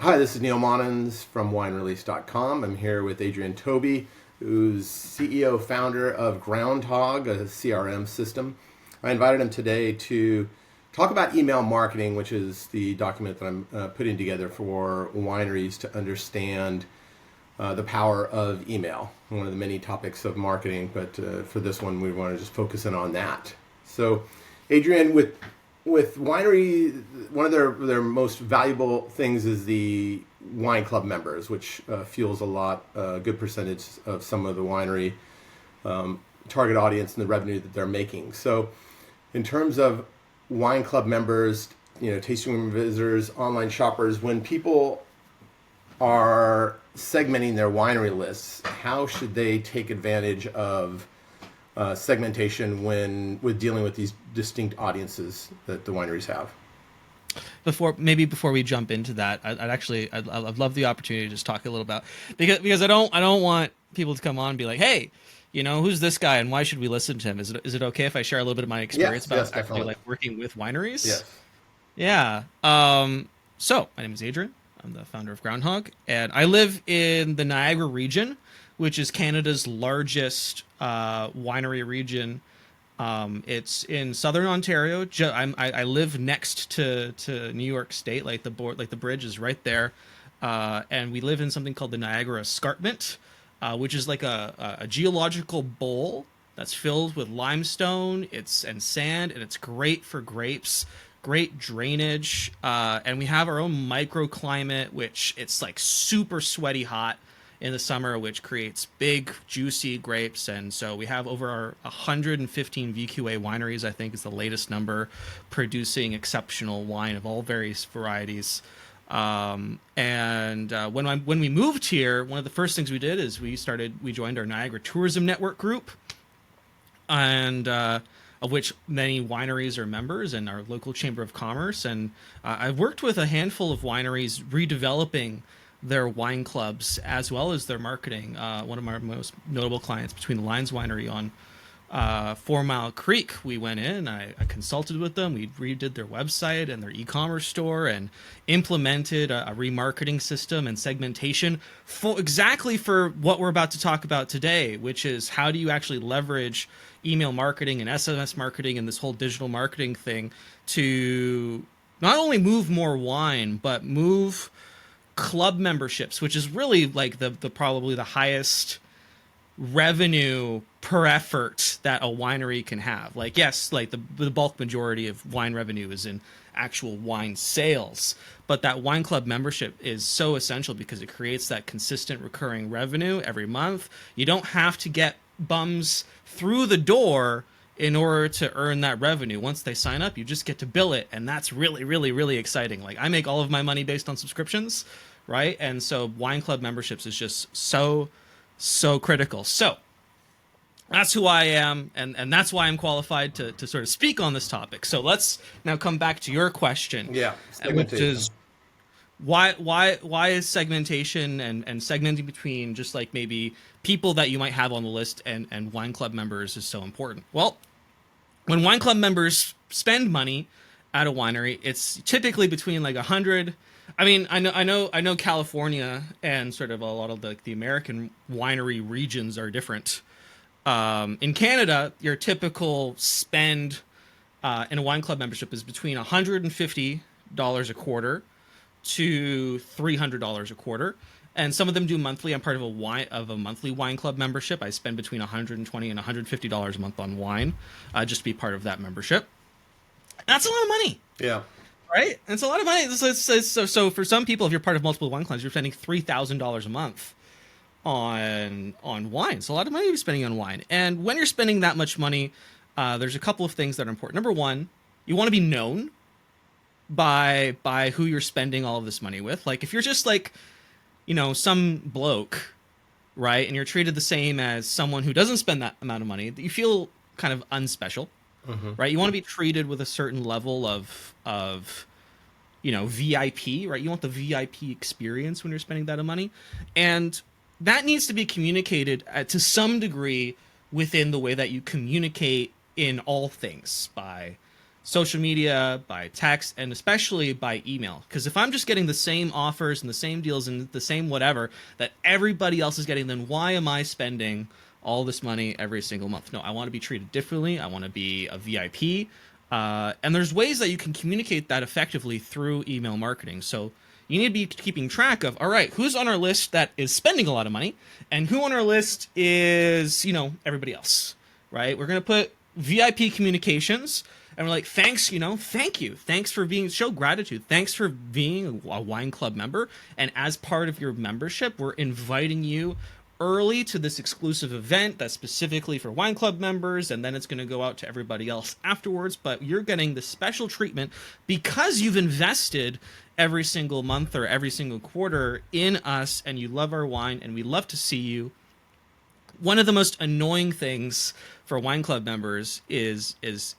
Hi, this is Neil Monans from winerelease.com. I'm here with Adrian Tobey, who's CEO founder of Groundhogg, a CRM system. I invited him today to talk about email marketing, which is the document that I'm putting together for wineries to understand the power of email, one of the many topics of marketing, but for this one we want to just focus in on that. So, Adrian, with winery, one of their most valuable things is the wine club members, which fuels a good percentage of some of the winery target audience and the revenue that they're making. So, in terms of wine club members, tasting room visitors, online shoppers, when people are segmenting their winery lists, how should they take advantage of segmentation with dealing with these distinct audiences that the wineries have? Before we jump into that, I'd love the opportunity to just talk a little about, because I don't want people to come on and be like, hey, who's this guy and why should we listen to him? Is it okay if I share a little bit of my experience Yes, about actually definitely. like working with wineries? Yes. Yeah. So my name is Adrian. I'm the founder of Groundhogg, and I live in the Niagara region, which is Canada's largest winery region. It's in southern Ontario. I live next to New York State, like the bridge is right there, and we live in something called the Niagara Escarpment, which is like a geological bowl that's filled with limestone. And sand, and it's great for grapes. Great drainage, and we have our own microclimate, which it's like super sweaty hot in the summer, which creates big, juicy grapes. And so we have over 115 VQA wineries, I think is the latest number, producing exceptional wine of all various varieties. When we moved here, one of the first things we did is we joined our Niagara Tourism Network group, and of which many wineries are members, and our local chamber of commerce. And I've worked with a handful of wineries redeveloping their wine clubs as well as their marketing. One of my most notable clients, Between the Lines Winery on 4 Mile Creek, we went in, I consulted with them, we redid their website and their e-commerce store and implemented a remarketing system and segmentation exactly for what we're about to talk about today, which is how do you actually leverage email marketing and SMS marketing and this whole digital marketing thing to not only move more wine, but move club memberships, which is really like the probably the highest revenue per effort that a winery can have. Like, yes, like the bulk majority of wine revenue is in actual wine sales, but that wine club membership is so essential because it creates that consistent recurring revenue every month. You don't have to get bums through the door in order to earn that revenue. Once they sign up, you just get to bill it, and that's really, really, really exciting. Like, I make all of my money based on subscriptions, right? And so wine club memberships is just so critical. So that's who I am, and that's why I'm qualified to sort of speak on this topic. So let's now come back to your question, Yeah, which segmentation. is why is segmentation and segmenting between just like maybe people that you might have on the list and wine club members is so important? Well, when wine club members spend money at a winery, it's typically between like 100. I mean, I know California and sort of a lot of the American winery regions are different. In Canada, your typical spend in a wine club membership is between $150 a quarter to $300 a quarter, and some of them do monthly. I'm part of a monthly wine club membership. I spend between $120 and $150 a month on wine, just to be part of that membership. That's a lot of money. Yeah. Right? It's a lot of money. So for some people, if you're part of multiple wine clubs, you're spending $3,000 a month on wine. It's a lot of money you're spending on wine. And when you're spending that much money, there's a couple of things that are important. Number one, you want to be known by who you're spending all of this money with. Like, if you're just like, some bloke, right, and you're treated the same as someone who doesn't spend that amount of money, you feel kind of unspecial. Mm-hmm. Right? You want to be treated with a certain level of VIP, right? You want the VIP experience when you're spending that money. And that needs to be communicated to some degree within the way that you communicate in all things, by social media, by text, and especially by email. Because if I'm just getting the same offers and the same deals and the same whatever that everybody else is getting, then why am I spending all this money every single month? No, I want to be treated differently. I want to be a VIP. And there's ways that you can communicate that effectively through email marketing. So you need to be keeping track of, all right, who's on our list that is spending a lot of money and who on our list is, everybody else, right? We're going to put VIP communications and we're like, thanks, thank you. Thanks for show gratitude. Thanks for being a wine club member. And as part of your membership, we're inviting you early to this exclusive event that's specifically for wine club members, and then it's going to go out to everybody else afterwards. But you're getting the special treatment because you've invested every single month or every single quarter in us, and you love our wine, and we love to see you. One of the most annoying things for wine club members is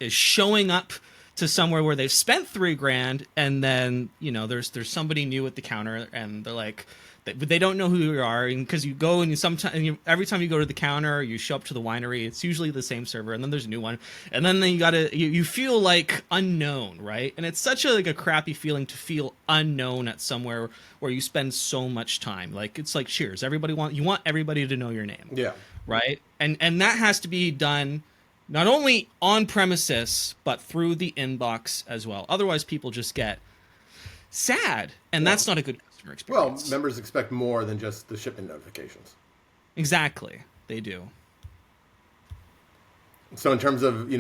showing up to somewhere where they've spent $3,000, and then there's somebody new at the counter, and they're like, they don't know who you are, and because you go and every time you go to the counter, you show up to the winery, it's usually the same server, and then there's a new one, and then you feel like unknown, right? And it's such a crappy feeling to feel unknown at somewhere where you spend so much time. Like, it's like Cheers, you want everybody to know your name, Yeah, right? And that has to be done not only on premises but through the inbox as well. Otherwise, people just get sad, and that's not a good customer experience. Well, members expect more than just the shipment notifications. Exactly, they do. So in terms of,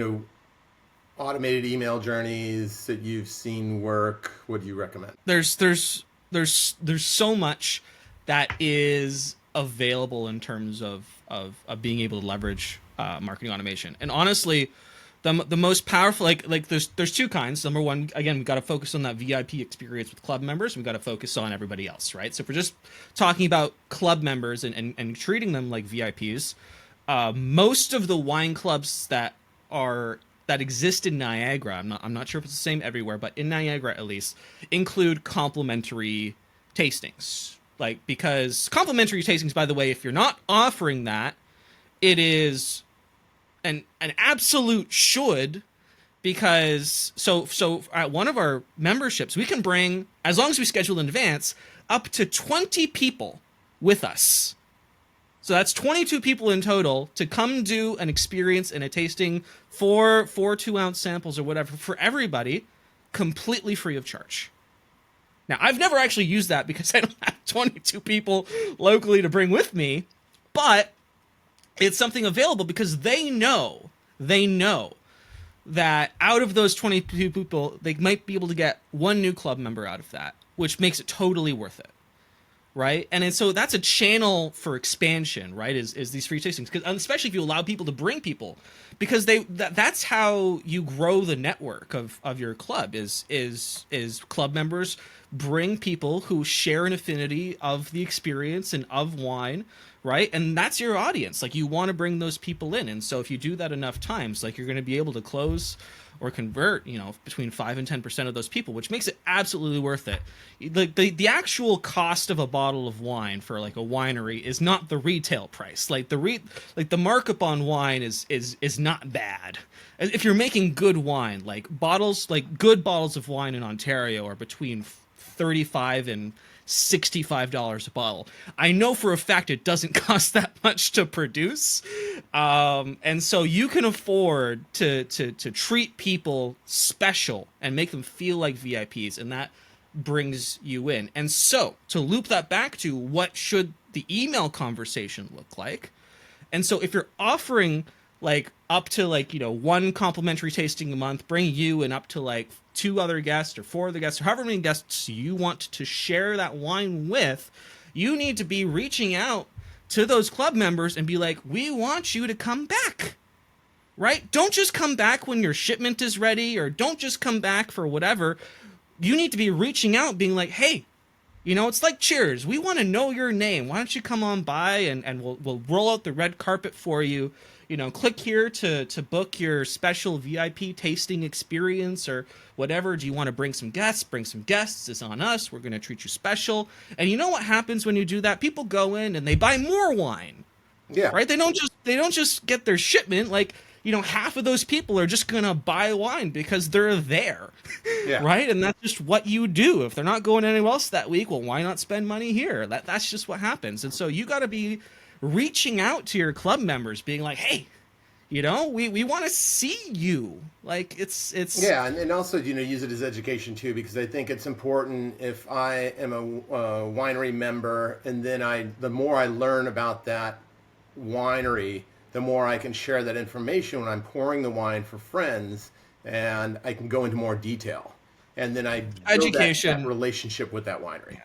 automated email journeys that you've seen work, what do you recommend? There's so much that is available in terms of being able to leverage marketing automation. And honestly, the most powerful, like there's two kinds. Number one, again, we've got to focus on that VIP experience with club members. We've got to focus on everybody else, right? So if we're just talking about club members and treating them like VIPs, most of the wine clubs that exist in Niagara, I'm not sure if it's the same everywhere, but in Niagara at least, include complimentary tastings. Because complimentary tastings, by the way, if you're not offering that, it is an absolute should, because so at one of our memberships, we can bring, as long as we schedule in advance, up to 20 people with us. So that's 22 people in total to come do an experience and a tasting for 4 2-ounce samples or whatever for everybody, completely free of charge. Now, I've never actually used that because I don't have 22 people locally to bring with me, but it's something available because they know that out of those 22 people, they might be able to get one new club member out of that, which makes it totally worth it, right? And so that's a channel for expansion, right? Is these free tastings, because especially if you allow people to bring people, because that's how you grow the network of your club. Is club members bring people who share an affinity of the experience and of wine, right? And that's your audience. Like, you want to bring those people in. And so if you do that enough times, like, you're going to be able to close or convert, between 5 and 10% of those people, which makes it absolutely worth it. Like, the actual cost of a bottle of wine for like a winery is not the retail price. Like the markup on wine is not bad. If you're making good wine, good bottles of wine in Ontario are between $35 and $65 a bottle. I know for a fact it doesn't cost that much to produce, and so you can afford to treat people special and make them feel like VIPs, and that brings you in. And so to loop that back to what should the email conversation look like, and so if you're offering up to one complimentary tasting a month, bring you and up to 2 other guests or 4 other guests or however many guests you want to share that wine with, you need to be reaching out to those club members and be like, we want you to come back, right? Don't just come back when your shipment is ready, or don't just come back for whatever. You need to be reaching out being like, hey, it's like Cheers. We want to know your name. Why don't you come on by and we'll roll out the red carpet for you. Click here to book your special VIP tasting experience or whatever. Do you want to bring some guests? Bring some guests. It's on us. We're going to treat you special. And you know what happens when you do that? People go in and they buy more wine. Yeah. Right? They don't just get their shipment. half of those people are just gonna buy wine because they're there. Yeah. Right? And that's just what you do. If they're not going anywhere else that week, well, why not spend money here? That's just what happens. And so you got to be reaching out to your club members, being like, hey, we want to see you. Like it's Yeah, and also use it as education too, because I think it's important. If I am a winery member, and then the more I learn about that winery, the more I can share that information when I'm pouring the wine for friends, and I can go into more detail, and then I build that relationship with that winery.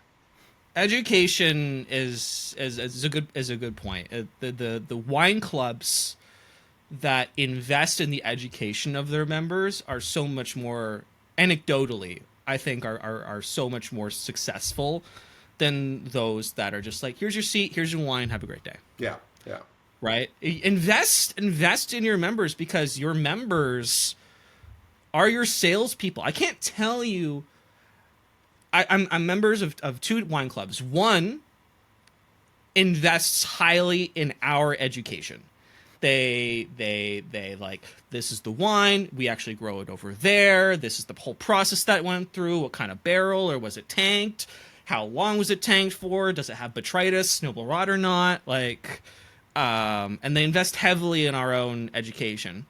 Education is a good point. The wine clubs that invest in the education of their members are so much more, anecdotally, I think are so much more successful than those that are just like, here's your seat, here's your wine, have a great day. Yeah. Right? Invest in your members, because your members are your salespeople. I can't tell you. I'm members of two wine clubs. One invests highly in our education. They like, this is the wine, we actually grow it over there, this is the whole process that went through, what kind of barrel, or was it tanked, how long was it tanked for, does it have botrytis, noble rot or not, like, and they invest heavily in our own education.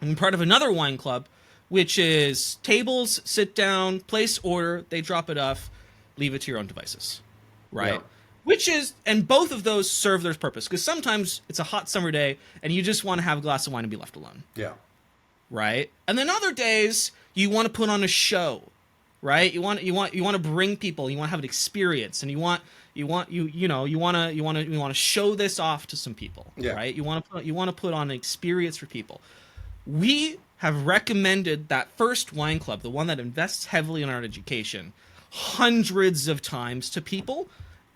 I'm part of another wine club, which is tables, sit down, place order, they drop it off, leave it to your own devices, right? Yeah. And both of those serve their purpose, because sometimes it's a hot summer day and you just want to have a glass of wine and be left alone. Yeah. Right? And then other days you want to put on a show, right? You want to bring people, you want to have an experience, and you want to show this off to some people, yeah. Right? You want to put on an experience for people. We have recommended that first wine club, the one that invests heavily in our education, hundreds of times to people.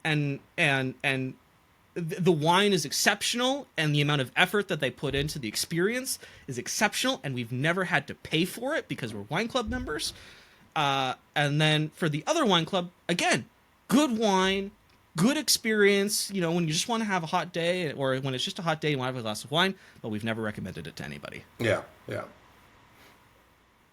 And the wine is exceptional, and the amount of effort that they put into the experience is exceptional, and we've never had to pay for it because we're wine club members. And then for the other wine club, again, good wine, good experience, when you just want to have a hot day, or when it's just a hot day, you want to have a glass of wine, but we've never recommended it to anybody. Yeah.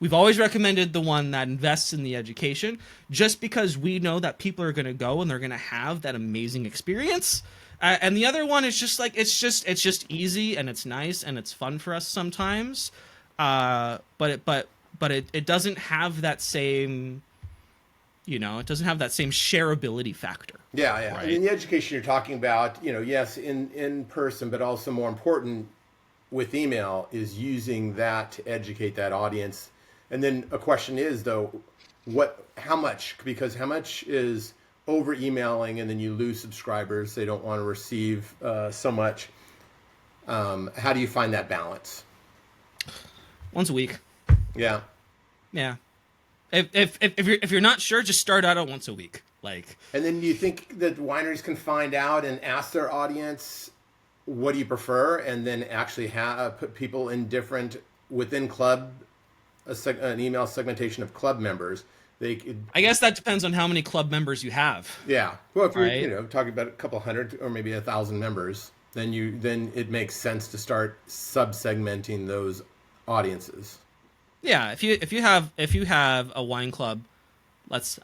We've always recommended the one that invests in the education, just because we know that people are going to go and they're going to have that amazing experience. And the other one is just like, it's just easy, and it's nice, and it's fun for us sometimes. But it doesn't have that same, it doesn't have that same shareability factor. Yeah. Right? I mean, the education you're talking about, yes, in person, but also more important with email, is using that to educate that audience. And then a question is, though, how much? Because how much is over emailing, and then you lose subscribers, they don't want to receive so much. How do you find that balance? Once a week. Yeah. If you're not sure, just start out at once a week. Like. And then do you think that wineries can find out and ask their audience, what do you prefer, and then actually put people in different within club? An email segmentation of club members. I guess that depends on how many club members you have. Yeah. Well, if you're talking about a couple hundred or maybe 1,000 members, then it makes sense to start sub-segmenting those audiences. Yeah. If you have a wine club,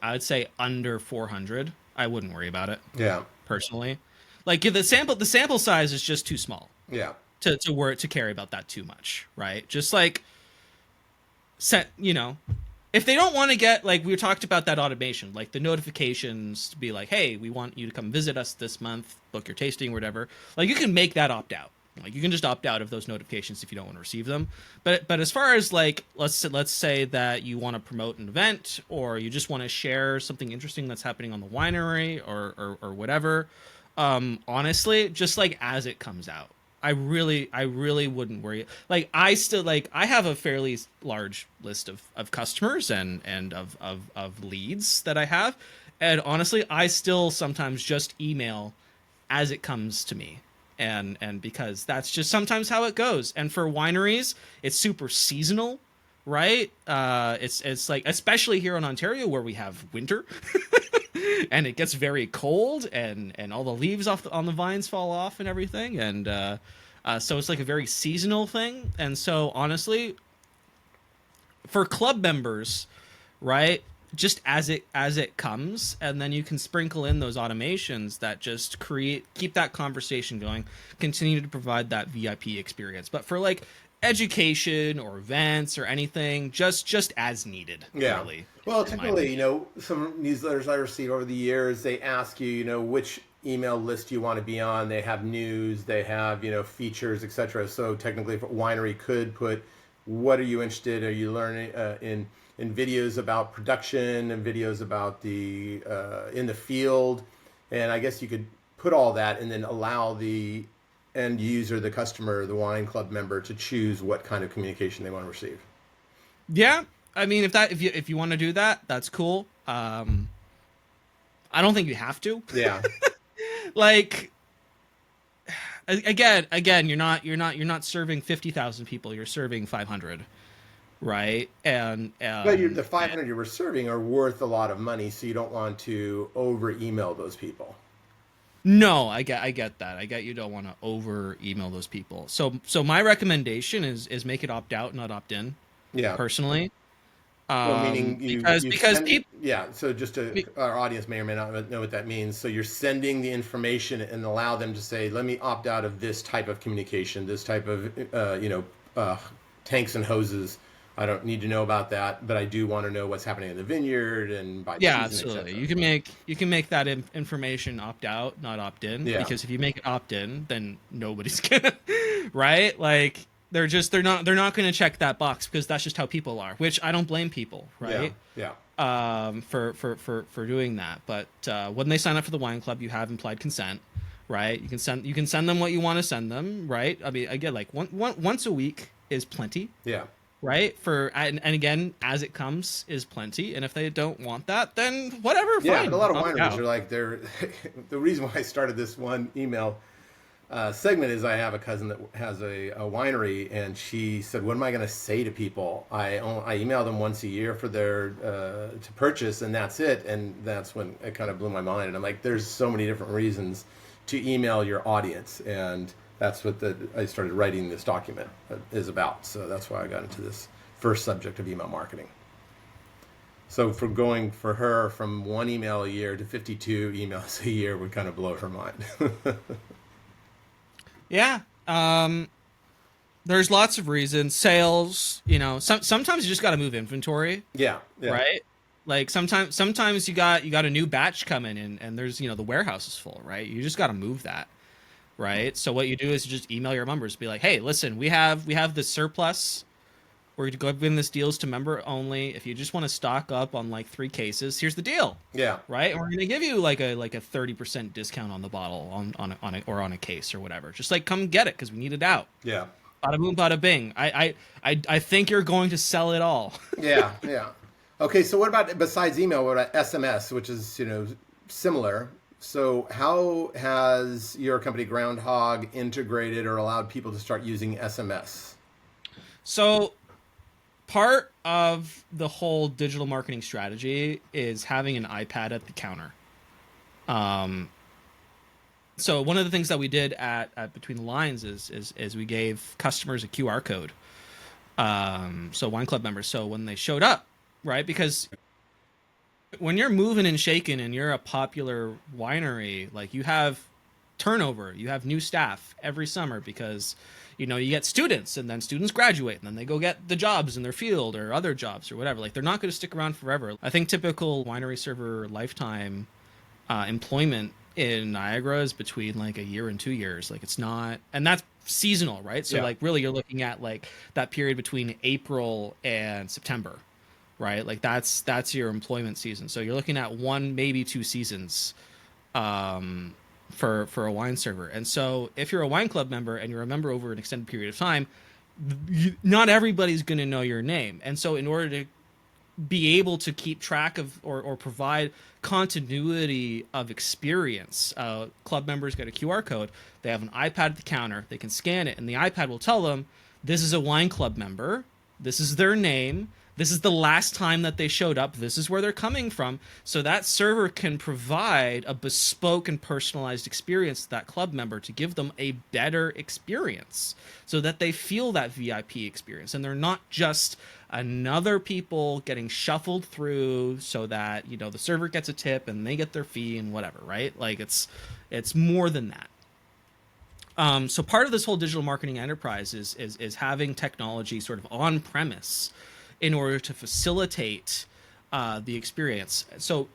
I would say under 400, I wouldn't worry about it. Yeah. Personally, like the sample size is just too small. Yeah. To care about that too much, right? Just like. If they don't want to get, like we talked about that automation, like the notifications to be like, hey, we want you to come visit us this month, book your tasting, whatever. Like you can make that opt out. Like you can just opt out of those notifications if you don't want to receive them. But as far as like, let's say that you want to promote an event, or you just want to share something interesting that's happening on the winery or whatever. Honestly, just like as it comes out. I really wouldn't worry. Like I have a fairly large list of customers and of leads that I have. And honestly, I still sometimes just email as it comes to me. And because that's just sometimes how it goes. And for wineries, it's super seasonal, right? It's like, especially here in Ontario where we have winter and it gets very cold and all the leaves on the vines fall off and everything. And So it's like a very seasonal thing. And so honestly, for club members, right? Just as it comes, and then you can sprinkle in those automations that just keep that conversation going, continue to provide that VIP experience. But for like education or events or anything, just as needed. Yeah. Really. Well, in my typically, opinion. some newsletters I receive over the years, they ask you, which email list you want to be on. They have news, they have, features, etc. So technically, if a winery could put, what are you interested? Are you learning in videos about production and videos about the in the field? And I guess you could put all that and then allow the end user, the customer, the wine club member to choose what kind of communication they want to receive. Yeah, I mean, if you want to do that, that's cool. I don't think you have to. Yeah. Like, again, you're not serving 50,000 people. You're serving 500, right? And But the 500 you were serving are worth a lot of money, so you don't want to over email those people. no, I get that. I get you don't want to over email those people. So my recommendation is make it opt out, not opt in. Yeah. Personally, Well, meaning because send, people. yeah. So our audience may or may not know what that means. So you're sending the information and allow them to say, let me opt out of this type of communication, this type of tanks and hoses. I don't need to know about that, but I do want to know what's happening in the vineyard and by the Yeah, season, absolutely. etc. You can make that information opt out, not opt in. Yeah. Because if you make it opt in, then nobody's gonna, right? Like they're not gonna check that box because that's just how people are. Which I don't blame people, right? Yeah. For doing that. But when they sign up for the wine club, you have implied consent, right? You can send them what you want to send them, right? I mean, again, like once a week is plenty. Yeah. Right, and again, as it comes is plenty, and if they don't want that, then whatever. Yeah, fine, but a lot of opt wineries out. are like they're. The reason why I started this one email segment is I have a cousin that has a winery, and she said, "What am I going to say to people? I email them once a year for their to purchase, and that's it." And that's when it kind of blew my mind. And I'm like, "There's so many different reasons to email your audience," and that's what I started writing this document is about. So that's why I got into this first subject of email marketing. So for going for her from one email a year to 52 emails a year would kind of blow her mind. Yeah, there's lots of reasons. Sales, sometimes you just got to move inventory, Yeah. right? Like sometimes you got a new batch coming in, and there's the warehouse is full, right? You just got to move that. Right. So what you do is you just email your members, be like, hey, listen, we have this surplus. We're going to go in this deals to member only. If you just want to stock up on like 3 cases, here's the deal. Yeah. Right. And we're going to give you like a 30% discount on the bottle on a case or whatever. Just like come get it because we need it out. Yeah. Bada boom, bada bing. I think you're going to sell it all. Yeah. Okay. So what about besides email? What about SMS, which is similar? So how has your company Groundhogg integrated or allowed people to start using SMS? So part of the whole digital marketing strategy is having an iPad at the counter. So one of the things that we did at Between the Lines is we gave customers a QR code. So wine club members. So when they showed up, right? Because when you're moving and shaking and you're a popular winery, like you have turnover, you have new staff every summer because you get students and then students graduate and then they go get the jobs in their field or other jobs or whatever. Like they're not going to stick around forever. I think typical winery server lifetime employment in Niagara is between like a year and 2 years. Like it's not, and that's seasonal, right? So like really you're looking at like that period between April and September. Right, like that's your employment season. So you're looking at 1, maybe 2 seasons, for a wine server. And so if you're a wine club member and you're a member over an extended period of time, not everybody's going to know your name. And so in order to be able to keep track of or provide continuity of experience, club members get a QR code. They have an iPad at the counter. They can scan it, and the iPad will tell them this is a wine club member. This is their name. This is the last time that they showed up. This is where they're coming from. So that server can provide a bespoke and personalized experience to that club member to give them a better experience so that they feel that VIP experience. And they're not just another people getting shuffled through so that, the server gets a tip and they get their fee and whatever, right? Like it's more than that. So part of this whole digital marketing enterprise is having technology sort of on premise in order to facilitate the experience. So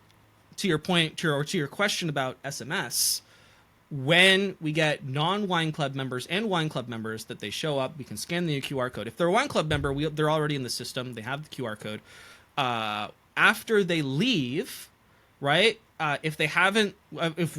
to your point, to your question about SMS, when we get non-wine club members and wine club members that they show up, we can scan the QR code. If they're a wine club member, they're already in the system. They have the QR code. After they leave, right? If they haven't,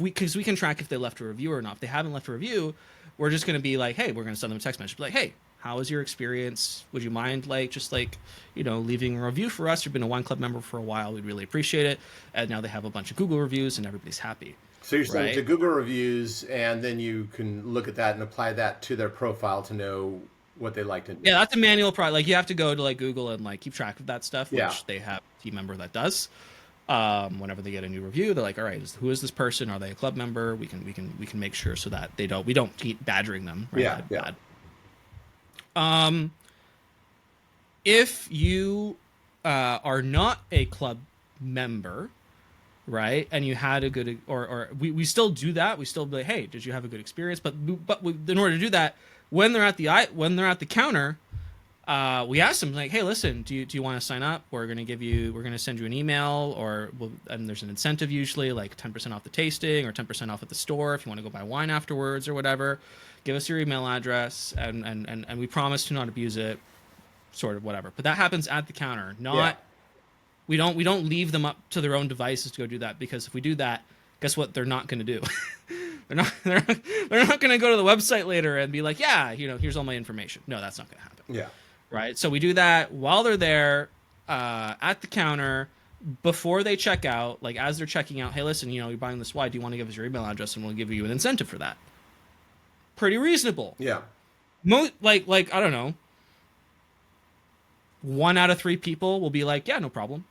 because we can track if they left a review or not. If they haven't left a review, we're just going to be like, hey, we're going to send them a text message. Be like, hey, how was your experience? Would you mind leaving a review for us? You've been a wine club member for a while. We'd really appreciate it. And now they have a bunch of Google reviews and everybody's happy. So you're saying to Google reviews, and then you can look at that and apply that to their profile to know what they liked. Yeah, that's a manual process. Like you have to go to Google and keep track of that stuff, which they have a team member that does. Whenever they get a new review, they're like, all right, who is this person? Are they a club member? We can make sure so that we don't keep badgering them. Right? Yeah. If you are not a club member, right, and you had a good, or we still do that. We still be like, hey, did you have a good experience? But in order to do that, when they're at the counter, we ask them like, hey, listen, do you want to sign up? We're going to send you an email, and there's an incentive usually like 10% off the tasting or 10% off at the store if you want to go buy wine afterwards or whatever. Give us your email address and we promise to not abuse it, sort of whatever. But that happens at the counter, we don't leave them up to their own devices to go do that, because if we do that, guess what? They're not going to do. they're not going to go to the website later and be like, yeah, here's all my information. No, that's not going to happen. Yeah. Right. So we do that while they're there at the counter before they check out. Like as they're checking out, hey, listen, you're buying this wine. Do you want to give us your email address, and we'll give you an incentive for that? Pretty reasonable. Yeah. Like I don't know. 1 out of 3 people will be like, yeah, no problem.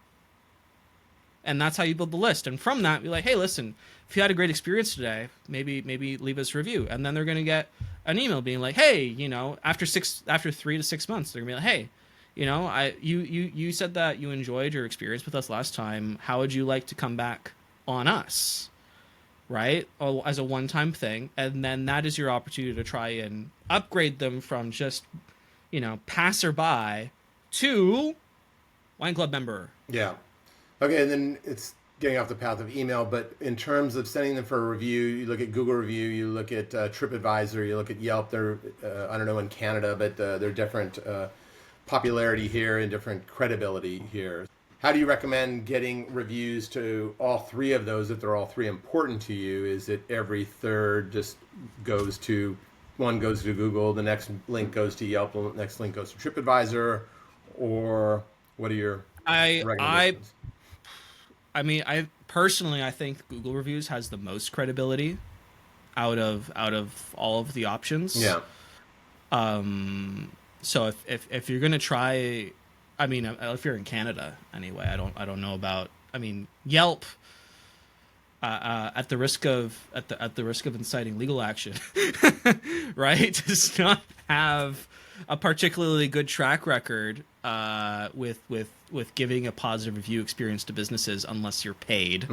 And that's how you build the list. And from that, be like, hey, listen, if you had a great experience today, maybe leave us a review. And then they're going to get an email being like, hey, after 3 to 6 months, they're going to be like, hey, you said that you enjoyed your experience with us last time. How would you like to come back on us? Right? As a one-time thing. And then that is your opportunity to try and upgrade them from just, passerby to wine club member. Yeah. Okay, and then it's getting off the path of email, but in terms of sending them for a review, you look at Google Review, you look at TripAdvisor, you look at Yelp. They're, I don't know in Canada, but they're different popularity here and different credibility here. How do you recommend getting reviews to all 3 of those if they're all 3 important to you? Is it every third just one goes to Google, the next link goes to Yelp, the next link goes to TripAdvisor, or what are your recommendations? I personally think Google reviews has the most credibility out of all of the options. Yeah. So if you're gonna try, if you're in Canada anyway, I don't know about. Yelp. At the risk of inciting legal action, right? Does not have a particularly good track record with giving a positive review experience to businesses unless you're paid,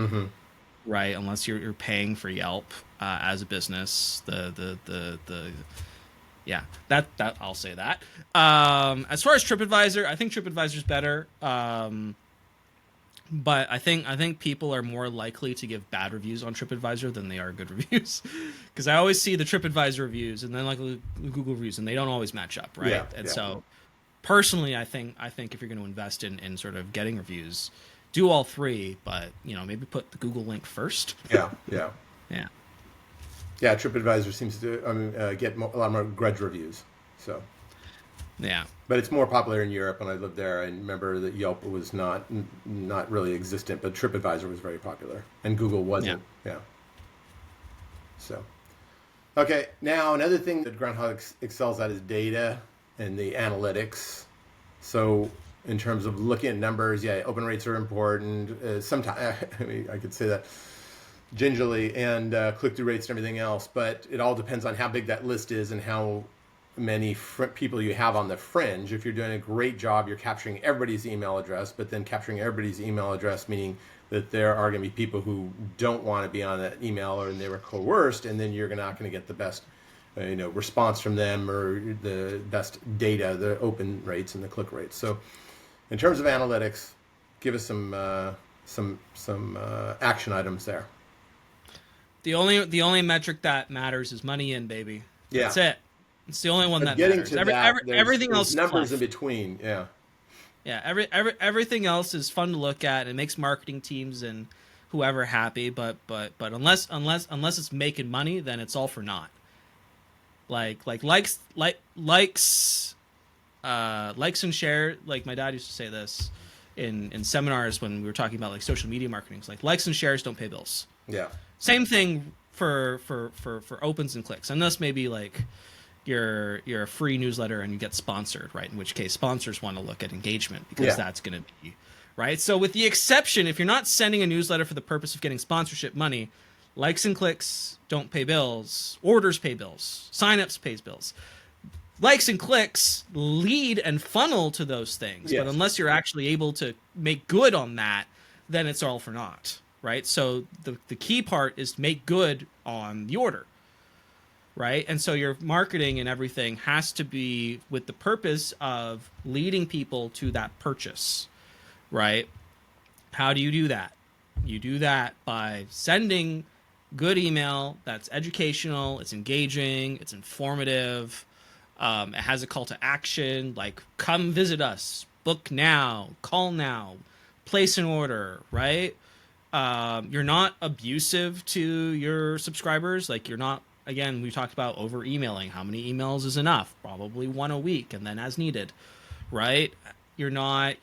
right? Unless you're paying for Yelp as a business. Yeah, that I'll say that. As far as TripAdvisor, I think TripAdvisor's better. But I think people are more likely to give bad reviews on TripAdvisor than they are good reviews, because I always see the TripAdvisor reviews and then the Google reviews, and they don't always match up, right? Yeah, So, personally, I think if you're going to invest in sort of getting reviews, do all 3, but maybe put the Google link first. Yeah. Yeah, TripAdvisor seems to get a lot more grudge reviews. So. Yeah. But it's more popular in Europe. When I lived there, I remember that Yelp was not really existent, but TripAdvisor was very popular, and Google wasn't. Yeah. So, okay. Now, another thing that Groundhogg excels at is data and the analytics. So, in terms of looking at numbers, yeah, open rates are important. Sometimes, I mean, I could say that gingerly, and click-through rates and everything else, but it all depends on how big that list is and how many people you have on the fringe. If you're doing a great job, you're capturing everybody's email address, but then capturing everybody's email address, meaning that there are going to be people who don't want to be on that email or they were coerced, and then you're not going to get the best response from them or the best data, the open rates and the click rates. So in terms of analytics, give us some action items there. The only metric that matters is money in, baby. Yeah. That's it. It's the only one that getting matters. to that, Everything else numbers fluff. in between. Yeah. Yeah, everything else is fun to look at. It makes marketing teams and whoever happy, but unless it's making money, then it's all for naught. Likes and share. Like my dad used to say this in seminars when we were talking about like social media marketing. It's like likes and shares don't pay bills. Yeah. Same thing for opens and clicks, unless maybe like you're a free newsletter and you get sponsored, right? In which case sponsors want to look at engagement because that's going to be right. So with the exception, if you're not sending a newsletter for the purpose of getting sponsorship money, likes and clicks don't pay bills. Orders pay bills. Signups pays bills. Likes and clicks lead and funnel to those things, but unless you're actually able to make good on that, then it's all for naught, right? So the key part is to make good on the order. Right. And so your marketing and everything has to be with the purpose of leading people to that purchase. Right. How do you do that? You do that by sending good email that's educational, it's engaging, it's informative. It has a call to action like come visit us, book now, call now, place an order. Right. You're not abusive to your subscribers. Like you're not. Again, we talked about over emailing. How many emails is enough? Probably one a week, and then as needed, right? You're not,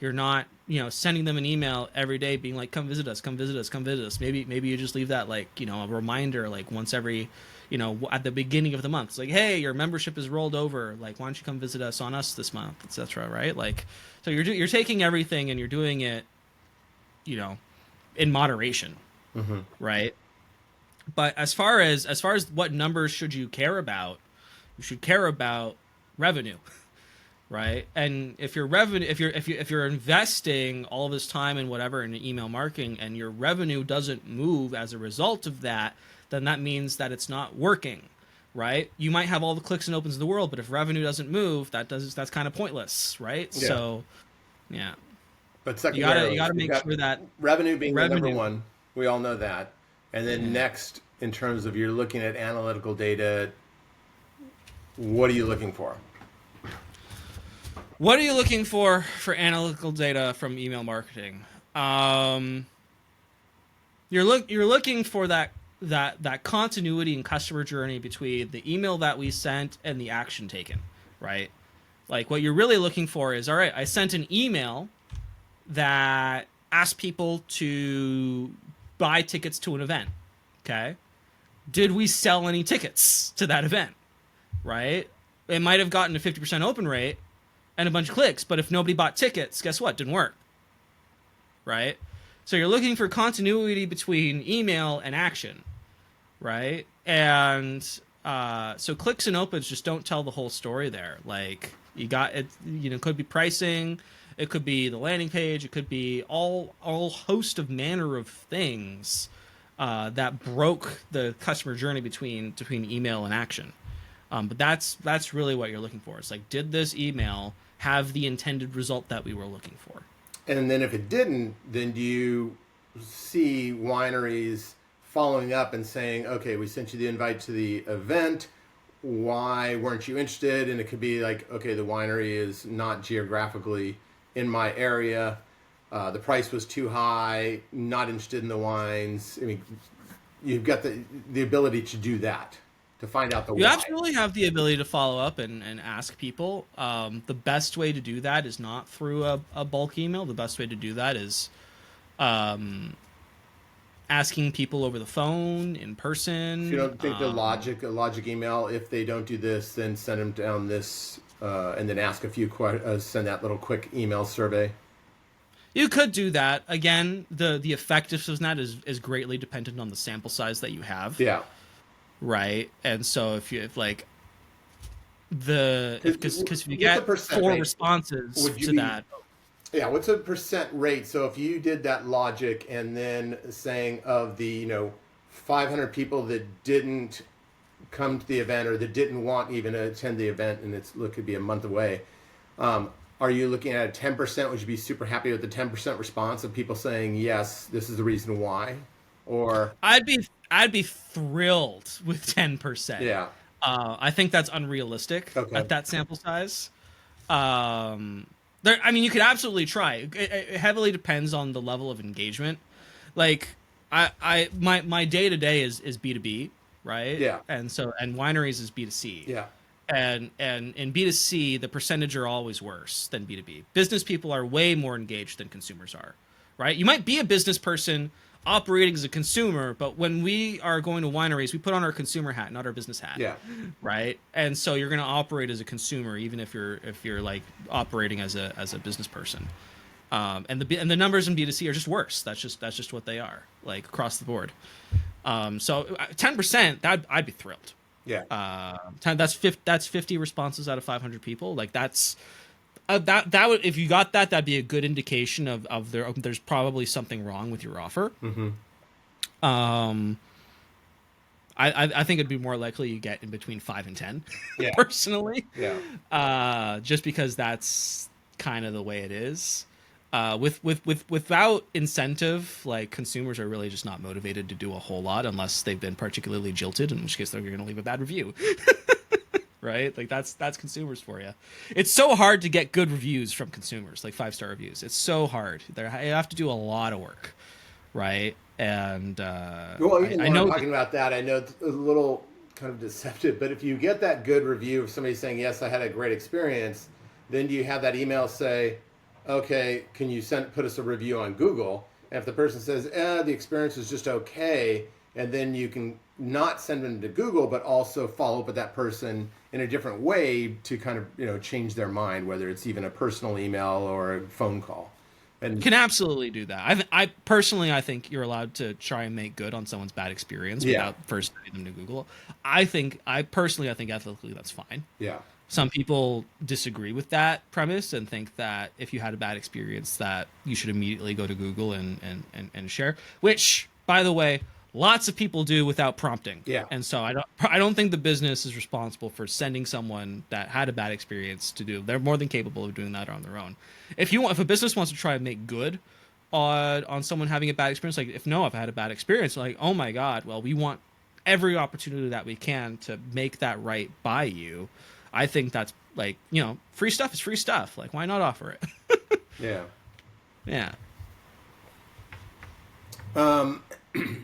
sending them an email every day, being like, "Come visit us, come visit us, come visit us." Maybe you just leave that like, a reminder, like once every, at the beginning of the month. It's like, hey, your membership is rolled over. Like, why don't you come visit us on us this month, etc. Right? Like, so you're taking everything and you're doing it, in moderation, right? But as far as what numbers should you care about, you should care about revenue, right? And if your revenue, if you're investing all this time and whatever in email marketing, and your revenue doesn't move as a result of that, then that means that it's not working, right? You might have all the clicks and opens in the world, but if revenue doesn't move, that's kind of pointless, right? Yeah. So, yeah. But secondarily, you gotta make sure that revenue being the number one, we all know that. And then next, in terms of you're looking at analytical data, what are you looking for? What are you looking for analytical data from email marketing? You're looking for that continuity and customer journey between the email that we sent and the action taken, right? Like what you're really looking for is, all right, I sent an email that asked people to buy tickets to an event. Okay. Did we sell any tickets to that event? Right? It might have gotten a 50% open rate and a bunch of clicks, but if nobody bought tickets, guess what? Didn't work. Right? So you're looking for continuity between email and action. Right? And so clicks and opens just don't tell the whole story there. Like you got it, it could be pricing, it could be the landing page, it could be all host of manner of things that broke the customer journey between email and action. But that's really what you're looking for. It's like, did this email have the intended result that we were looking for? And then if it didn't, then do you see wineries following up and saying, okay, we sent you the invite to the event, why weren't you interested? And it could be like, okay, the winery is not geographically in my area. The price was too high, not interested in the wines. I mean, you've got the ability to do that, to find out the why. You absolutely have the ability to follow up and ask people. The best way to do that is not through a bulk email. The best way to do that is asking people over the phone, in person. If you don't think a logic email, if they don't do this, then send them down this and then ask a few send that little quick email survey. You could do that. Again, the effectiveness of that is greatly dependent on the sample size that you have. Yeah. Right. And so if like because if you get four rate? responses to that. Yeah, what's a percent rate? So if you did that logic and then saying of the 500 people that didn't come to the event or that didn't want even to attend the event, and it could be a month away, are you looking at a 10%? Would you be super happy with the 10% response of people saying yes, this is the reason why? Or I'd be thrilled with 10%. Yeah. I think that's unrealistic at that sample size. I mean, you could absolutely try. It heavily depends on the level of engagement. Like, my day to day is B2B, right? Yeah. And wineries is B2C. Yeah. And in B2C, the percentage are always worse than B2B. Business people are way more engaged than consumers are, right? You might be a business person operating as a consumer, but when we are going to wineries, we put on our consumer hat, not our business hat. Yeah. Right. And so you're going to operate as a consumer, even if you're like operating as a business person. And the numbers in B2C are just worse. That's just what they are, like across the board. So 10%, I'd be thrilled. Yeah. That's 50 responses out of 500 people. Like that would, if you got that, that'd be a good indication of there's probably something wrong with your offer. Mm-hmm. I think it'd be more likely you get in between 5 and 10. Yeah. Personally. Yeah. Just because that's kind of the way it is. Without incentive, like consumers are really just not motivated to do a whole lot unless they've been particularly jilted, in which case they're going to leave a bad review. Right? Like that's consumers for you. It's so hard to get good reviews from consumers, like 5-star reviews. It's so hard. You have to do a lot of work, right? And I know talking about that, I know it's a little kind of deceptive, but if you get that good review of somebody saying, yes, I had a great experience, then do you have that email say, okay, can you put us a review on Google? And if the person says, the experience is just okay, and then you can not send them to Google, but also follow up with that person in a different way to kind of, change their mind, whether it's even a personal email or a phone call. And you can absolutely do that. I personally, I think you're allowed to try and make good on someone's bad experience without first sending them to Google. I think ethically that's fine. Yeah. Some people disagree with that premise and think that if you had a bad experience that you should immediately go to Google and share, which, by the way, lots of people do without prompting. Yeah. And so I don't think the business is responsible for sending someone that had a bad experience to do. They're more than capable of doing that on their own. If a business wants to try and make good on someone having a bad experience, like if I've had a bad experience, like, oh my God, well, we want every opportunity that we can to make that right by you. I think that's like, free stuff is free stuff. Like, why not offer it? Yeah. Yeah.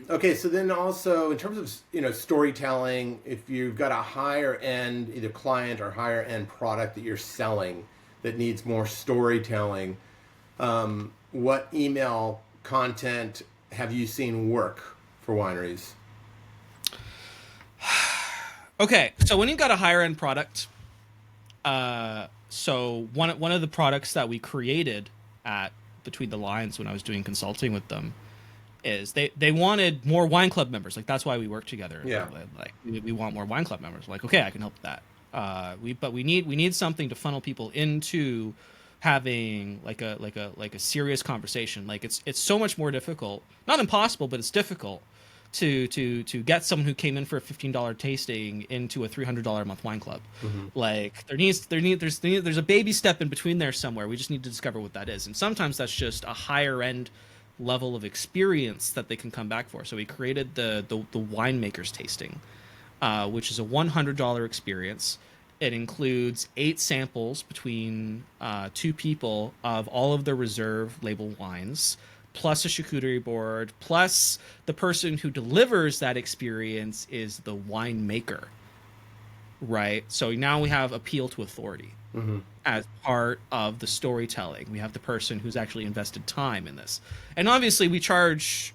Okay, so then also in terms of storytelling, if you've got a higher end either client or higher end product that you're selling that needs more storytelling, what email content have you seen work for wineries? Okay, so when you've got a higher end product, so one of the products that we created at Between the Lines when I was doing consulting with them is they wanted more wine club members. Like, that's why we work together. Yeah. Like we want more wine club members. Like, okay, I can help with that. We need something to funnel people into having like a serious conversation. Like, it's so much more difficult, not impossible, but it's difficult to get someone who came in for a $15 tasting into a $300 a month wine club. Mm-hmm. Like, there's a baby step in between there somewhere. We just need to discover what that is. And sometimes that's just a higher end level of experience that they can come back for. So we created the winemakers tasting, which is a $100 experience. It includes 8 samples between 2 people of all of the reserve label wines, plus a charcuterie board, plus the person who delivers that experience is the winemaker, right? So now we have appeal to authority. Mm-hmm. As part of the storytelling. We have the person who's actually invested time in this. And obviously we charge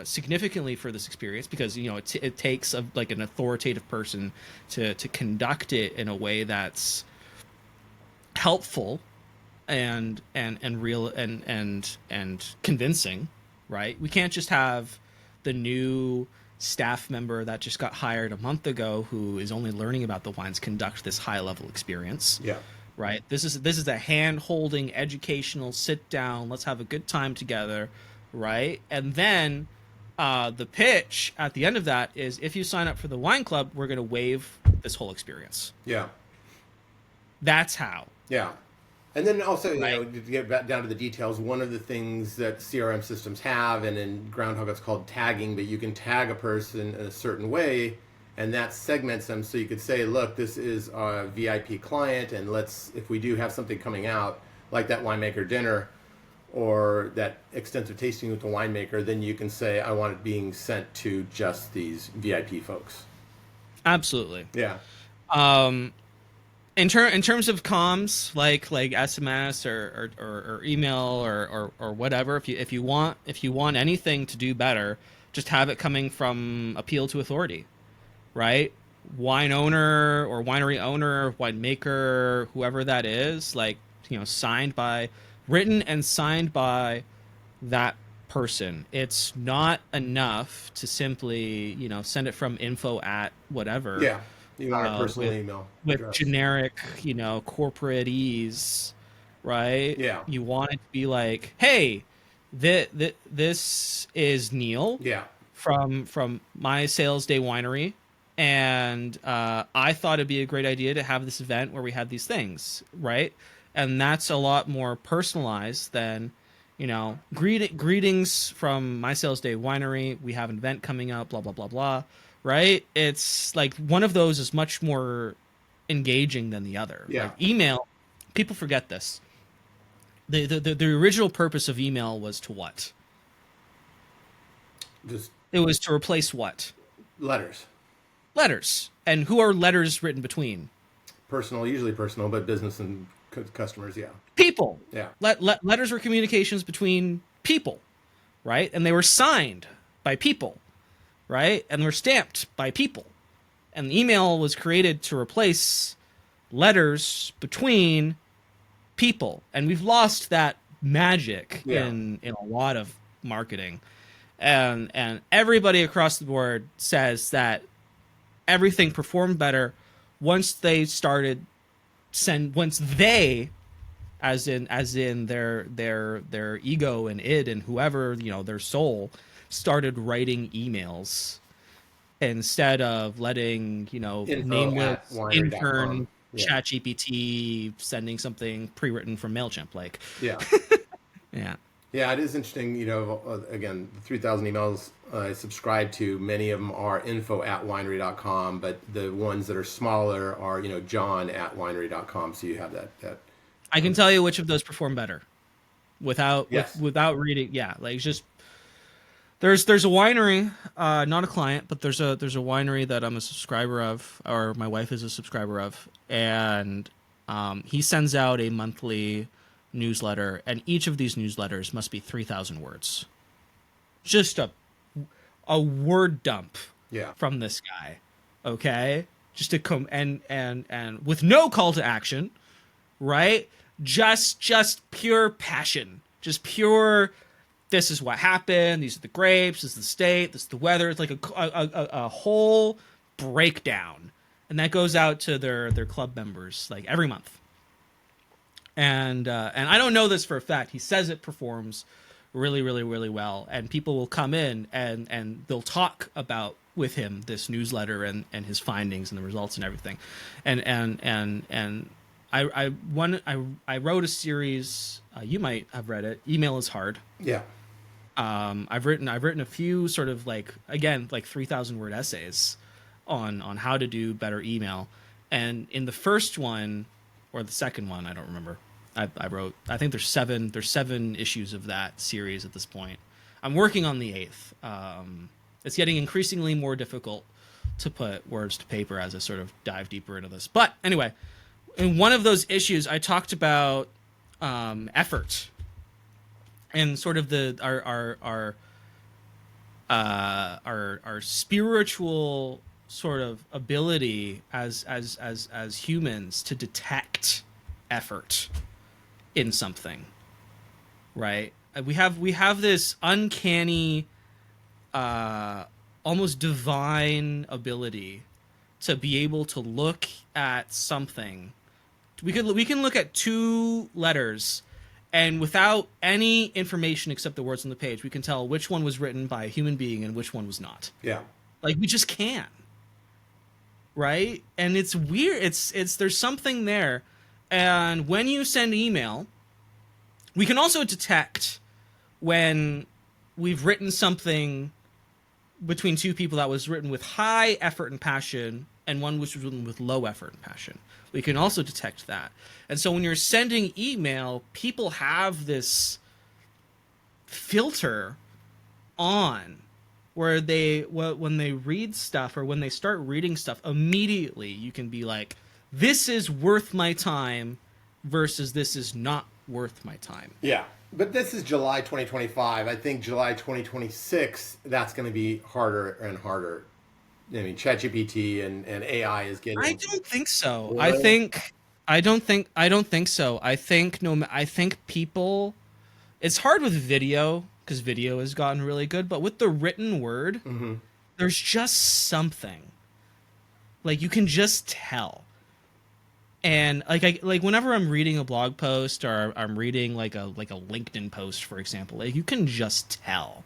significantly for this experience because, it takes an authoritative person to conduct it in a way that's helpful and real and convincing, right? We can't just have the new staff member that just got hired a month ago who is only learning about the wines conduct this high level experience. Yeah. Right. This is a hand holding educational sit down. Let's have a good time together. Right. And then the pitch at the end of that is if you sign up for the wine club, we're going to waive this whole experience. Yeah. That's how. Yeah. And then also, Right. to get back down to the details, one of the things that CRM systems have, and in Groundhogg it's called tagging, but you can tag a person in a certain way, and that segments them. So you could say, look, this is a VIP client, and if we do have something coming out, like that winemaker dinner, or that extensive tasting with the winemaker, then you can say, I want it being sent to just these VIP folks. Absolutely. Yeah. In terms of comms, like SMS or email or whatever, if you want anything to do better, just have it coming from appeal to authority, right? Wine owner or winery owner, winemaker, whoever that is, written and signed by that person. It's not enough to simply send it from info at whatever. Yeah. You want a personal email with address. generic, corporate ease, right? Yeah. You want it to be like, hey, this is Neil Yeah. from my sales day winery, and I thought it'd be a great idea to have this event where we have these things, right? And that's a lot more personalized than greetings from my sales day winery. We have an event coming up, blah blah blah blah. Right? It's like one of those is much more engaging than the other. Yeah. Like email, people forget this. The original purpose of email was to what? It was to replace what? Letters. Letters. And who are letters written between? Personal, usually personal, but business and customers, yeah. People. Yeah. Letters were communications between people, right? And they were signed by people. Right? And were stamped by people. And the email was created to replace letters between people. And we've lost that magic in a lot of marketing. And everybody across the board says that everything performed better once they started once they as in their ego and id and whoever, their soul started writing emails instead of letting nameless intern ChatGPT sending something pre-written from MailChimp. Yeah, it is interesting. Again, the 3,000 emails I subscribe to, many of them are info@winery.com, but the ones that are smaller are john@winery.com. So you have that. I can tell you which of those perform better without reading. Yeah, just. There's a winery, not a client, but there's a winery that I'm a subscriber of, or my wife is a subscriber of, and he sends out a monthly newsletter, and each of these newsletters must be 3,000 words. Just a word dump from this guy, okay? Just to come and with no call to action, right? Just pure passion, just pure. This is what happened. These are the grapes. This is the state. This is the weather. It's like a whole breakdown, and that goes out to their club members like every month. And I don't know this for a fact. He says it performs really, really, really well, and people will come in and they'll talk about with him this newsletter and his findings and the results and everything. And I wrote a series. You might have read it. Email is Hard. Yeah. I've written a few sort of 3,000 word essays on how to do better email. And in the first one or the second one, I don't remember. I think there's seven issues of that series at this point. I'm working on the 8th. It's getting increasingly more difficult to put words to paper as I sort of dive deeper into this. But anyway, in one of those issues, I talked about effort and sort of our spiritual sort of ability as humans to detect effort in something, right? We have this uncanny, almost divine ability to be able to look at something. We can look at two letters, and without any information except the words on the page, we can tell which one was written by a human being and which one was not. Yeah. Like, we just can. Right? And it's weird. It's there's something there. And when you send email, we can also detect when we've written something between two people that was written with high effort and passion, and one which was written with low effort and passion. We can also detect that. And so when you're sending email, people have this filter on where when they read stuff or when they start reading stuff, immediately you can be like, this is worth my time versus this is not worth my time. Yeah. But this is July 2025. I think July 2026, that's going to be harder and harder. I mean, ChatGPT and AI is getting. I don't think so. Really? I don't think so. I think people. It's hard with video because video has gotten really good, but with the written word, there's just something. Like, you can just tell. And like whenever I'm reading a blog post or I'm reading like a LinkedIn post, for example, like, you can just tell,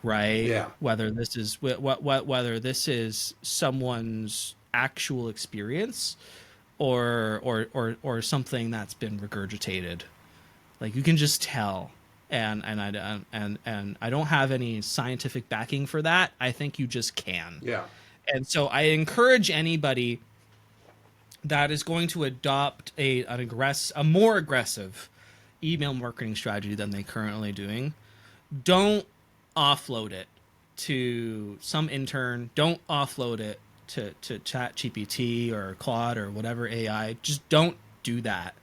right? Yeah. Whether this is whether this is someone's actual experience or something that's been regurgitated. Like, you can just tell. And I don't have any scientific backing for that. I think you just can. Yeah. And so I encourage anybody that is going to adopt a more aggressive email marketing strategy than they currently doing. Don't offload it to some intern. Don't offload it to ChatGPT or Claude or whatever AI. Just don't do that.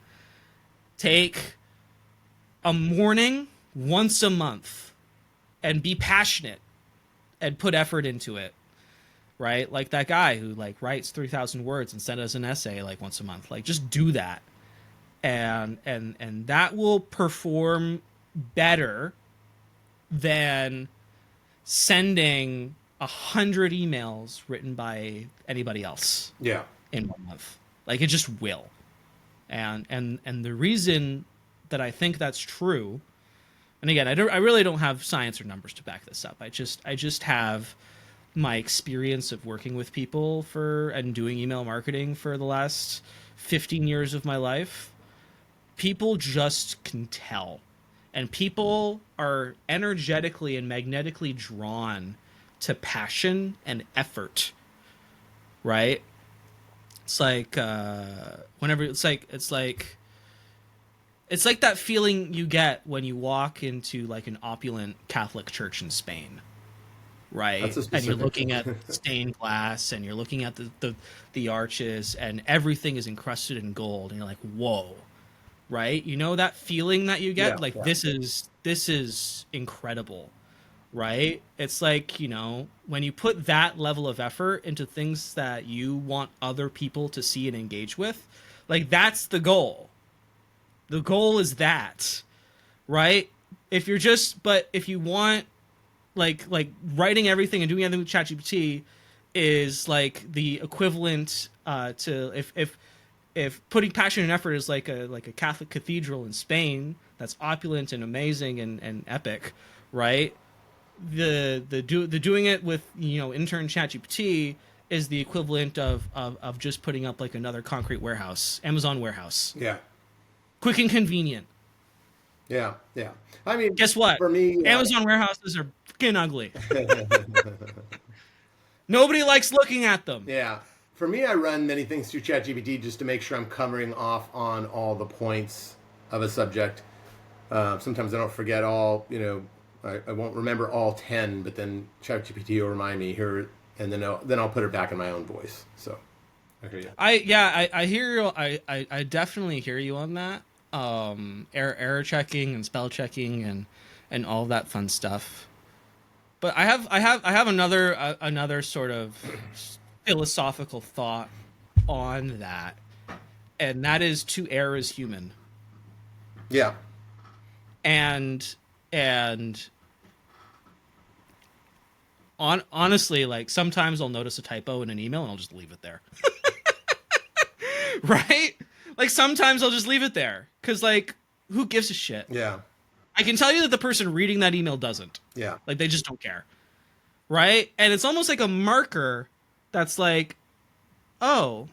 Take a morning once a month and be passionate and put effort into it. Right? Like that guy who like writes 3,000 words and sends us an essay like once a month. Like, just do that. And that will perform better than sending 100 emails written by anybody else. Yeah. In 1 month. Like, it just will. And the reason that I think that's true, and again, I really don't have science or numbers to back this up. I just have my experience of working with people and doing email marketing for the last 15 years of my life. People just can tell, and people are energetically and magnetically drawn to passion and effort, right? It's like whenever it's like that feeling you get when you walk into like an opulent Catholic church in Spain. Right, and you're looking at stained glass, and you're looking at the arches, and everything is encrusted in gold, and you're like, "Whoa!" Right? You know that feeling that you get, this is incredible, right? It's like, when you put that level of effort into things that you want other people to see and engage with, like, that's the goal. The goal is that, right? If you want. Like writing everything and doing everything with ChatGPT is like the equivalent to if putting passion and effort is like a Catholic cathedral in Spain that's opulent and amazing and epic, right? The doing it with intern ChatGPT is the equivalent of just putting up like another concrete warehouse, Amazon warehouse. Yeah. Quick and convenient. Yeah, yeah. I mean, guess what? For me, Amazon warehouses are fucking ugly. Nobody likes looking at them. Yeah. For me, I run many things through ChatGPT just to make sure I'm covering off on all the points of a subject. Sometimes I don't forget all, I won't remember all 10, but then ChatGPT will remind me here, and then I'll put it back in my own voice. So, I hear you. I hear you. I definitely hear you on that. Error checking and spell checking and all that fun stuff. But I have another sort of philosophical thought on that, and that is to err as human. Yeah. And honestly, like sometimes I'll notice a typo in an email and I'll just leave it there. Right? Like sometimes I'll just leave it there because like who gives a shit? Yeah. I can tell you that the person reading that email doesn't. Yeah. Like they just don't care. Right? And it's almost like a marker that's like, oh,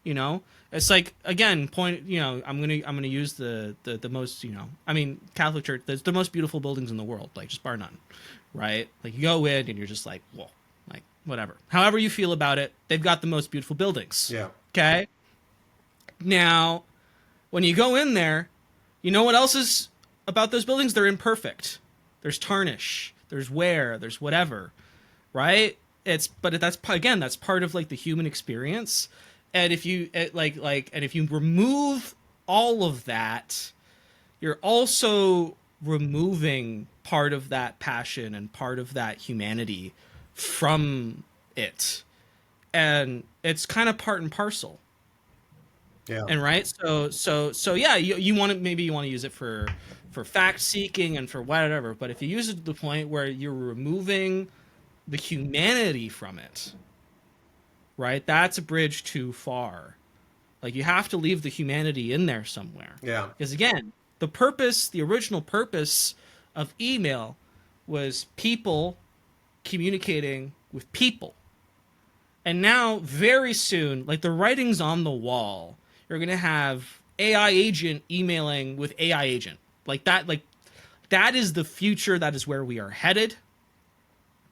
you know, it's like again point, you know, I'm gonna use the most, you know, I mean Catholic Church, there's the most beautiful buildings in the world, like just bar none. Right? Like you go in and you're just like, whoa, like whatever. However you feel about it, they've got the most beautiful buildings. Yeah. Okay? Now, when you go in there, you know what else is about those buildings? They're imperfect. There's tarnish. There's wear. There's whatever, right? But that's again, that's part of like the human experience. And if you and if you remove all of that, you're also removing part of that passion and part of that humanity from it, and it's kind of part and parcel. Yeah. And right, so yeah, you want to maybe you want to use it for fact seeking and for whatever, but if you use it to the point where you're removing the humanity from it, right, that's a bridge too far. Like you have to leave the humanity in there somewhere. Yeah. Because again, the original purpose of email was people communicating with people. And now, very soon, like the writing's on the wall, you're going to have AI agent emailing with AI agent. Like that is the future. That is where we are headed.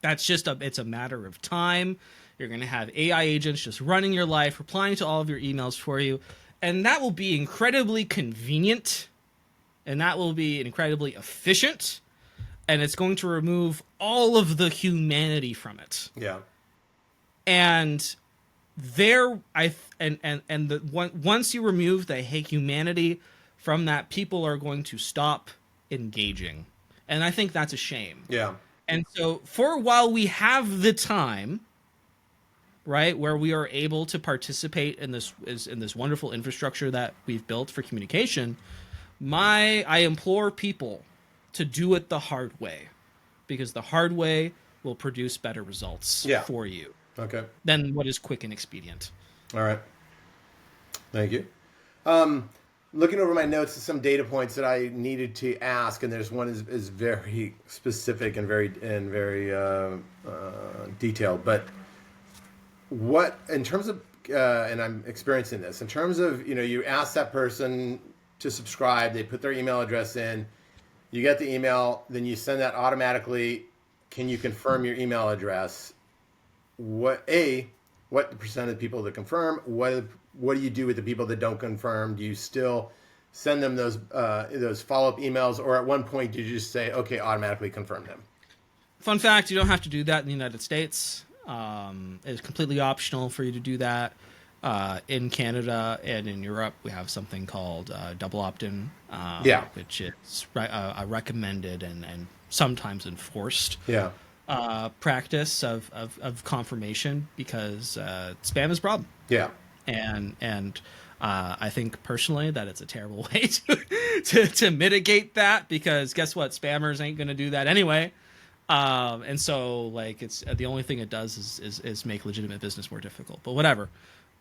That's just it's a matter of time. You're going to have AI agents just running your life, replying to all of your emails for you. And that will be incredibly convenient. And that will be incredibly efficient. And it's going to remove all of the humanity from it. Yeah. And once you remove the humanity from that, people are going to stop engaging. And I think that's a shame. Yeah. And so for a while we have the time, right, where we are able to participate in this wonderful infrastructure that we've built for communication, I implore people to do it the hard way, because the hard way will produce better results for you. Okay. Than what is quick and expedient. All right. Thank you. Looking over my notes, some data points that I needed to ask, and there's one is very specific and very detailed. But what in terms of and I'm experiencing this in terms of you ask that person to subscribe, they put their email address in, you get the email, then you send that automatically. Can you confirm your email address? What the percent of the people that confirm? What do you do with the people that don't confirm? Do you still send them those follow-up emails, or at one point did you just say, okay, automatically confirm them? Fun fact: you don't have to do that in the United States. It's completely optional for you to do that. In Canada and in Europe, we have something called double opt-in, which is recommended and sometimes enforced. Yeah. Practice of confirmation, because spam is a problem. Yeah. And I think personally that it's a terrible way to mitigate that, because guess what? Spammers ain't going to do that anyway. And so like it's the only thing it does is make legitimate business more difficult. But whatever.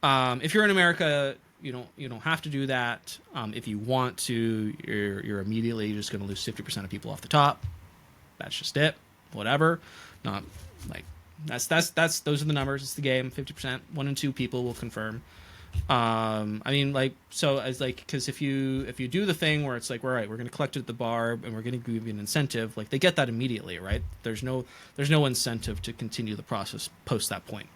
If you're in America, you don't have to do that. If you want to, you're immediately just going to lose 50% of people off the top. That's just it. Whatever. Not like that's those are the numbers. It's the game. 50%, 1 in 2 people will confirm. I mean, like, so as like, because if you do the thing where it's like, all right, we're going to collect it at the bar and we're going to give you an incentive, like they get that immediately, right? There's no incentive to continue the process post that point.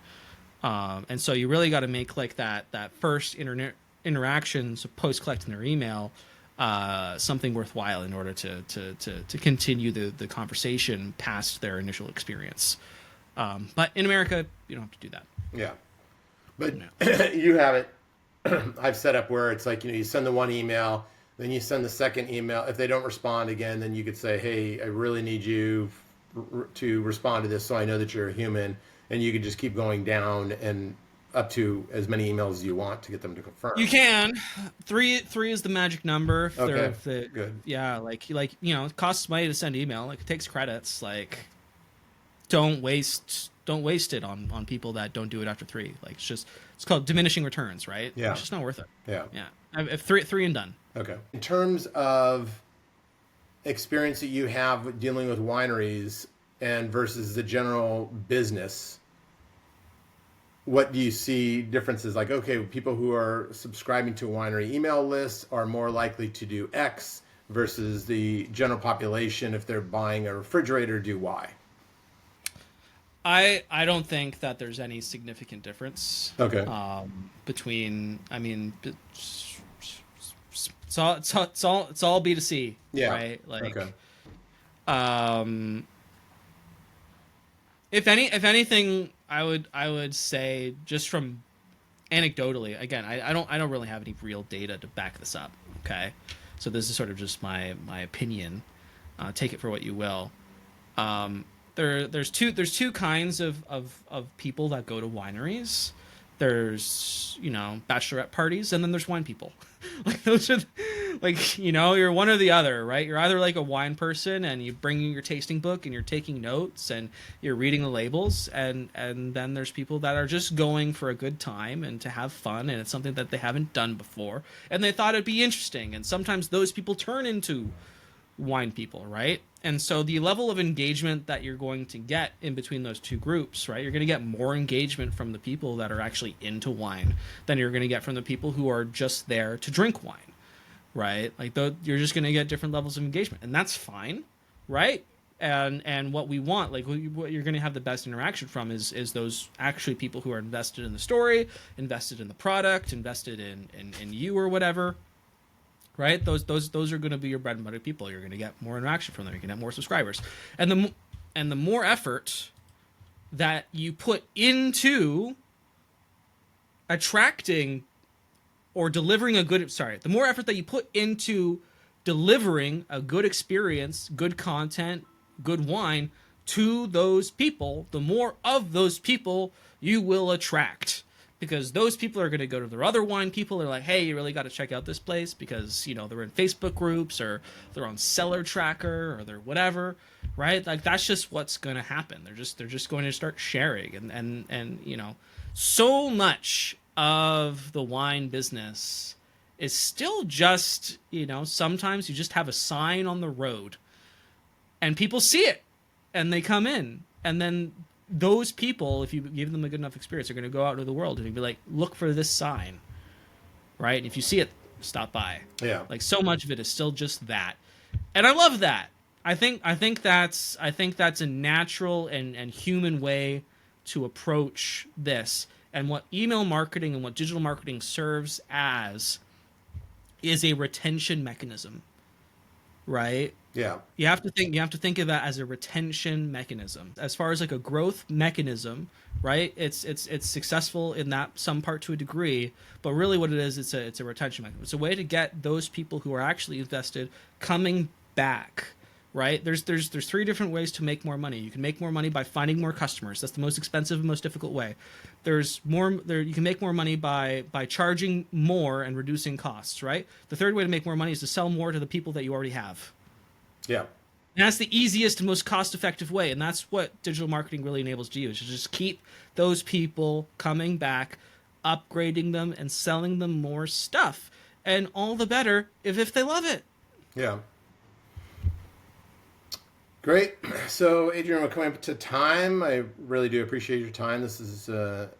And so you really got to make like that first interaction, so post collecting their email, something worthwhile in order to continue the conversation past their initial experience. But in America, you don't have to do that. Yeah. But you have it. I've set up where it's like, you send the one email, then you send the second email. If they don't respond again, then you could say, hey, I really need you to respond to this so I know that you're a human. And you could just keep going down and up to as many emails as you want to get them to confirm. You can. Three is the magic number. Good. Yeah, like it costs money to send email. Like, it takes credits. Like, don't waste it on people that don't do it after 3. Like, it's called diminishing returns, right? Yeah. It's just not worth it. Yeah. If three and done. Okay. In terms of experience that you have with dealing with wineries and versus the general business, what do you see differences? Like, okay, people who are subscribing to a winery email list are more likely to do X versus the general population, if they're buying a refrigerator, do Y. I don't think that there's any significant difference. Okay. Between, I mean, it's all B2C. Yeah. Right. Like. Okay. If anything, I would say, just from anecdotally, again, I don't really have any real data to back this up. Okay, so this is sort of just my opinion. Take it for what you will. There's two kinds of people that go to wineries. There's, bachelorette parties, and then there's wine people. Like, those are, like, you're one or the other, right? You're either like a wine person and you bring your tasting book and you're taking notes and you're reading the labels, and then there's people that are just going for a good time and to have fun, and it's something that they haven't done before and they thought it'd be interesting, and sometimes those people turn into wine people, right? And so the level of engagement that you're going to get in between those two groups, right? You're going to get more engagement from the people that are actually into wine than you're going to get from the people who are just there to drink wine, right? Like, you're just going to get different levels of engagement, and that's fine, right? And what we want, like, what you're going to have the best interaction from is those actually people who are invested in the story, invested in the product, invested in you or whatever. Right, those are going to be your bread and butter people. You're going to get more interaction from them. You're going to get more subscribers, and the more effort that you put into attracting or delivering the more effort that you put into delivering a good experience, good content, good wine to those people, the more of those people you will attract. Because those people are going to go to their other wine people. They're like, hey, you really got to check out this place because, they're in Facebook groups, or they're on Seller Tracker, or they're whatever, right? Like, that's just what's going to happen. They're just going to start sharing. And so much of the wine business is still just, sometimes you just have a sign on the road and people see it and they come in, and then those people, if you give them a good enough experience, are going to go out into the world and be like, look for this sign, right? And if you see it, stop by. Yeah. Like, so much of it is still just that, and I love that. I think that's a natural and human way to approach this. And what email marketing and what digital marketing serves as is a retention mechanism, right? Yeah. You have to think of that as a retention mechanism. As far as like a growth mechanism, right? It's successful in that some part to a degree, but really what it is, it's a retention mechanism. It's a way to get those people who are actually invested coming back, right? There's 3 different ways to make more money. You can make more money by finding more customers. That's the most expensive and most difficult way. You can make more money by charging more and reducing costs, right? The third way to make more money is to sell more to the people that you already have. Yeah. And that's the easiest and most cost-effective way, and that's what digital marketing really enables you, is to just keep those people coming back, upgrading them, and selling them more stuff. And all the better if they love it. Yeah. Great. So, Adrian, we're coming up to time. I really do appreciate your time. This is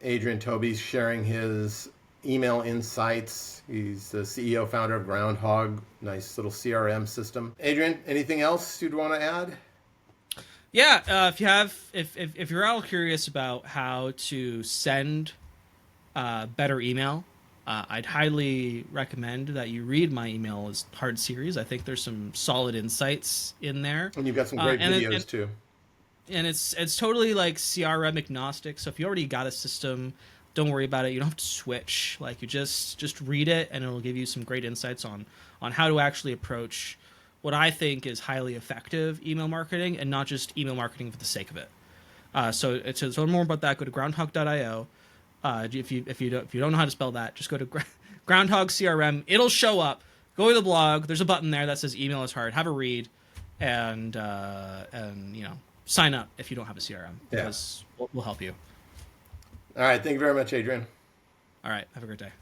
Adrian Tobey sharing his email insights. He's the CEO, founder of Groundhogg. Nice little CRM system. Adrian, anything else you'd want to add? Yeah, if you're all curious about how to send better email, I'd highly recommend that you read my Email is Hard series. I think there's some solid insights in there. And you've got some great videos too. And it's totally like CRM agnostic. So if you already got a system, don't worry about it. You don't have to switch. Like, you just read it, and it'll give you some great insights on how to actually approach what I think is highly effective email marketing, and not just email marketing for the sake of it. So to learn more about that, go to groundhogg.io. If you don't know how to spell that, just go to Groundhogg CRM. It'll show up. Go to the blog. There's a button there that says email is hard. Have a read, and sign up if you don't have a CRM, because we'll help you. All right. Thank you very much, Adrian. All right. Have a great day.